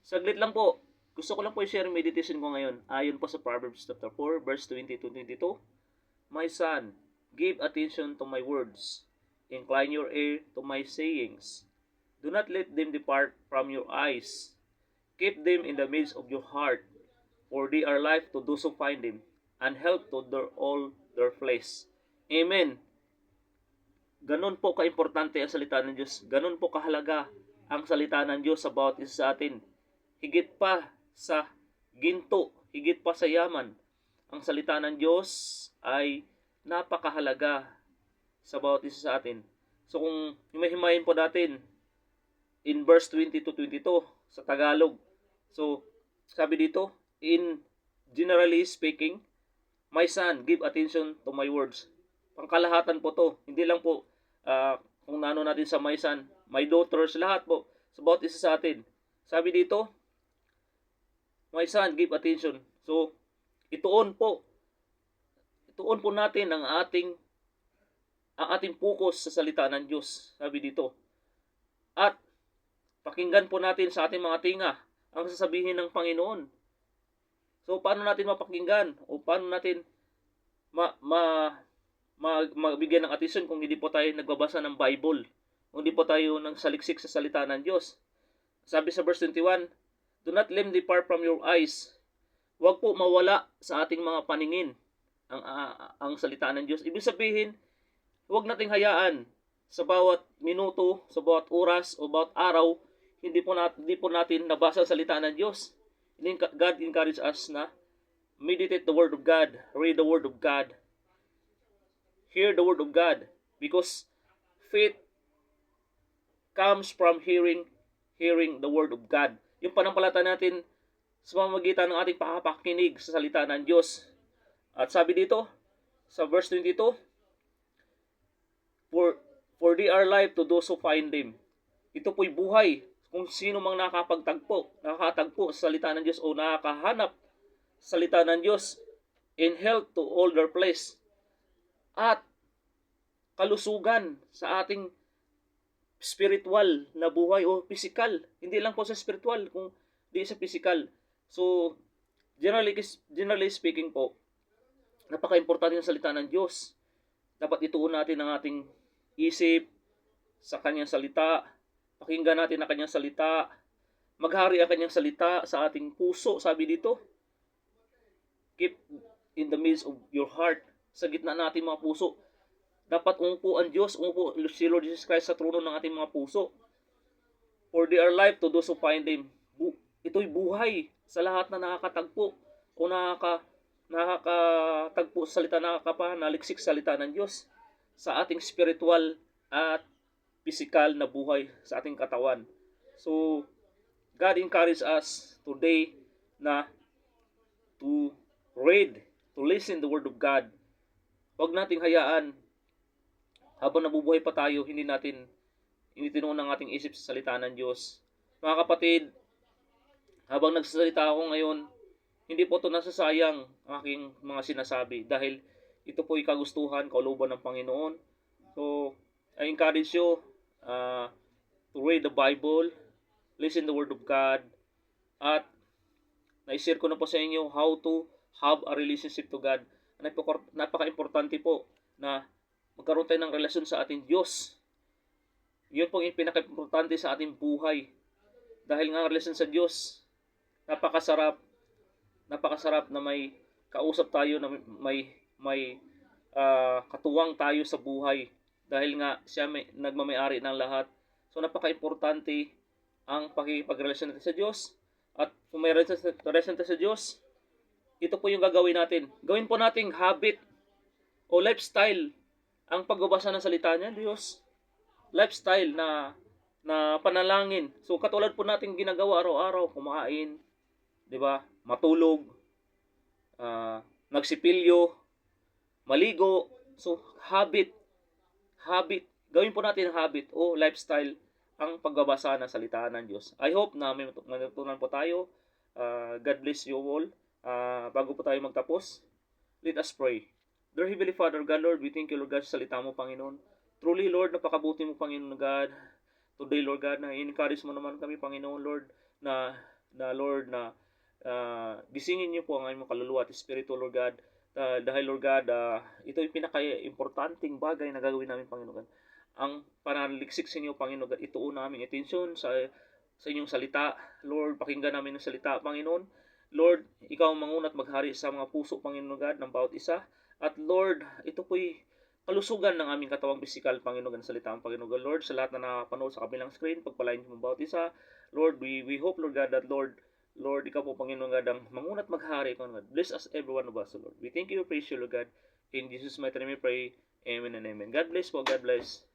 Saglit lang po. Gusto ko lang po i-share yung meditation ko ngayon. Ayon po sa Proverbs chapter 4, verse 20 to 22. My son, give attention to my words. Incline your ear to my sayings. Do not let them depart from your eyes. Keep them in the midst of your heart, for they are life to those who find them, and health to all their flesh. Amen. Ganon po kaimportante ang salita ng Diyos. Ganon po kahalaga ang salita ng Diyos sa bawat isa sa atin. Higit pa sa ginto, higit pa sa yaman, ang salita ng Diyos ay napakahalaga sa bawat isa sa atin. So kung himahimayin po natin in verse 20 to 22 sa Tagalog. So sabi dito, in generally speaking, my son, give attention to my words. Pangkalahatan po to. Hindi lang po kung nano natin sa my son, my daughters, lahat po. Sa bawat isa sa atin. Sabi dito, my son, give attention. So, ituon po natin ang ating focus sa salita ng Diyos. Sabi dito. At pakinggan po natin sa ating mga tinga ang sasabihin ng Panginoon. So, paano natin mapakinggan? O paano natin mabigyan ng atensyon kung hindi po tayo nagbabasa ng Bible? Kung hindi po tayo nang saliksik sa salita ng Diyos? Sabi sa verse 21, do not let them depart from your eyes. Huwag po mawala sa ating mga paningin ang salita ng Diyos. Ibig sabihin, huwag nating hayaan sa bawat minuto, sa bawat oras, o bawat araw, hindi po natin nabasa ang salita ng Diyos. God encourages us na meditate the Word of God, read the Word of God, hear the Word of God, because faith comes from hearing the Word of God. Yung panampalataya natin sa pamamagitan ng ating pakapakinig sa salita ng Diyos. At sabi dito, sa verse 22, For they are life to those who find them. Ito po'y buhay kung sino mang nakakatagpo sa salita ng Diyos o nakakahanap sa salita ng Diyos, in health to all their flesh. At kalusugan sa ating spiritual na buhay o physical. Hindi lang po sa spiritual, kung di sa physical. So, generally speaking po, napaka-importante ng salita ng Diyos. Dapat ituon natin ang ating isip sa kanyang salita. Pakinggan natin ang kanyang salita. Maghari ang kanyang salita sa ating puso. Sabi dito, keep in the midst of your heart. Sa gitna natin mga puso. Dapat umupo ang Diyos, umupo si Lord Jesus Christ sa trono ng ating mga puso. For they are life to those who find them. Ito'y buhay sa lahat na nakakatagpo o nakakatagpo sa salita, naliksik sa salita ng Diyos sa ating spiritual at physical na buhay sa ating katawan. So, God encourages us today na to read, to listen the Word of God. Huwag nating hayaan habang nabubuhay pa tayo, hindi tinuon ang ating isip sa salita ng Diyos. Mga kapatid, habang nagsasalita ako ngayon, hindi po ito nasasayang ang aking mga sinasabi dahil ito po ikagustuhan, kauluban ng Panginoon. So, I encourage you to read the Bible, listen the Word of God, at na-share ko na po sa inyo how to have a relationship to God. Napaka-importante po na magkaroon tayo ng relasyon sa ating Diyos. Yun po yung pinaka-importante sa ating buhay. Dahil nga ang relasyon sa Diyos, napakasarap na may kausap tayo, na may katuwang tayo sa buhay. Dahil nga siya nagmamayari ng lahat. So napaka-importante ang pakikipagrelasyon natin sa Diyos. At kung may relasyon natin sa Diyos, ito po yung gagawin natin. Gawin po nating habit o lifestyle ang pagbabasa ng salita niya, Diyos. Lifestyle na panalangin. So katulad po nating ginagawa araw-araw, kumain, 'di ba? Matulog, nagsipilyo, maligo. So habit. Gawin po natin habit o lifestyle ang pagbabasa ng salita ng Diyos. I hope na may matutunan po tayo. God bless you all. Bago po tayo magtapos, let us pray. Dear Heavenly Father, God, Lord, we thank you, Lord God, sa salita mo, Panginoon. Truly, Lord, napakabuti mo, Panginoon God. Today, Lord God, na encourage mo naman kami, Panginoon, Lord, na na Lord na gisingin niyo po ang aming kaluluwa at espiritu, Lord God. Dahil Lord God, ito yung pinaka-importanting bagay na gagawin namin, Panginoon God. Ang pananaliksik sa inyo, Panginoon God, ituon namin atensyon sa inyong salita. Lord, pakinggan namin ang salita, Panginoon. Lord, ikaw ang mangunat maghari sa mga puso, Panginoon God, ng bawat isa. At Lord, ito po'y kalusugan ng aming katawang pisikal, Panginoon God, salita ang Panginoon God. Lord, sa lahat na nakapanood sa kabilang screen, pagpalain niyo ang bawat isa. Lord, we hope, Lord God, that Lord, ikaw po, Panginoon God, ang mangunat maghari, Panginoon God. Bless us, every one of us, Lord. We thank you, praise you, Lord God. In Jesus' mighty name we pray. Amen and amen. God bless po. God bless.